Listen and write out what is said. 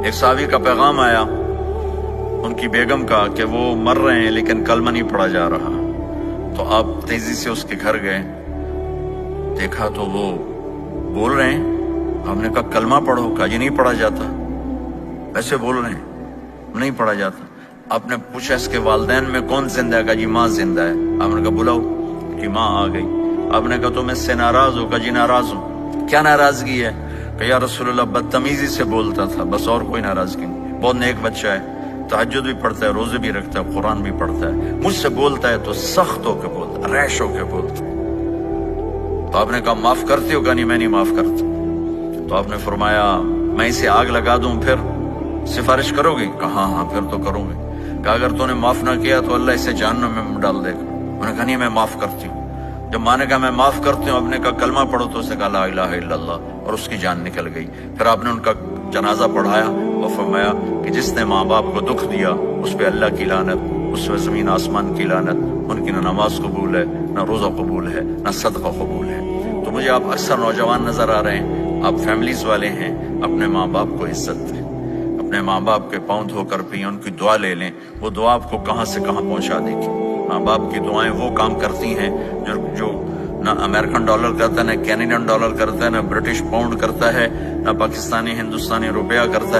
ایک صحابی کا پیغام آیا ان کی بیگم کا کہ وہ مر رہے ہیں لیکن کلمہ نہیں پڑھا جا رہا. تو آپ تیزی سے اس کے گھر گئے، دیکھا تو وہ بول رہے ہیں. آپ نے کہا کلمہ پڑھو، کہا جی نہیں پڑھا جاتا. ایسے بول رہے ہیں نہیں پڑھا جاتا. آپ نے پوچھا اس کے والدین میں کون زندہ ہے؟ کہا جی ماں زندہ ہے. آپ نے کہا بلاؤ، کہ ماں آ گئی. آپ نے کہا تم اس سے ناراض ہو؟ کہا جی ناراض ہوں. کیا ناراضگی ہے؟ کہ یا رسول اللہ بدتمیزی سے بولتا تھا، بس اور کوئی ناراضگی نہیں. بہت نیک بچہ ہے، تہجد بھی پڑھتا ہے، روزے بھی رکھتا ہے، قرآن بھی پڑھتا ہے. مجھ سے بولتا ہے تو سخت ہو کے بولتا ہے، ریش ہو کے بولتا ہے. تو آپ نے کہا معاف کرتے ہو؟ کہا نہیں میں نہیں معاف کرتا. تو آپ نے فرمایا میں اسے آگ لگا دوں پھر سفارش کرو گے؟ کہا ہاں پھر تو کروں گے. کہا اگر تو نے معاف نہ کیا تو اللہ اسے جہنم میں ڈال دے گا. انہوں نے کہا نہیں میں معاف کرتی ہوں. جب ماں نے کہا میں معاف کرتی ہوں، آپ نے کہا کلمہ پڑھو، تو اسے کہا لا الہ الا اللہ، اور اس کی جان نکل گئی. پھر آپ نے ان کا جنازہ پڑھایا اور فرمایا کہ جس نے ماں باپ کو دکھ دیا اس پہ اللہ کی لعنت، اس پہ زمین آسمان کی لعنت. ان کی نہ نماز قبول ہے، نہ روزہ قبول ہے، نہ صدقہ قبول ہے. تو مجھے آپ اکثر نوجوان نظر آ رہے ہیں، آپ فیملیز والے ہیں، اپنے ماں باپ کو عزت دیں، اپنے ماں باپ کے پاؤں دھو کر پئیں، ان کی دعا لے لیں. وہ دعا آپ کو کہاں سے کہاں پہنچا دے گی. ماں باپ کی دعائیں وہ کام کرتی ہیں جو نہ امریکن ڈالر کرتا ہے، نہ کینیڈین ڈالر کرتا ہے، نہ برٹش پاؤنڈ کرتا ہے، نہ پاکستانی ہندوستانی روپیہ کرتا ہے.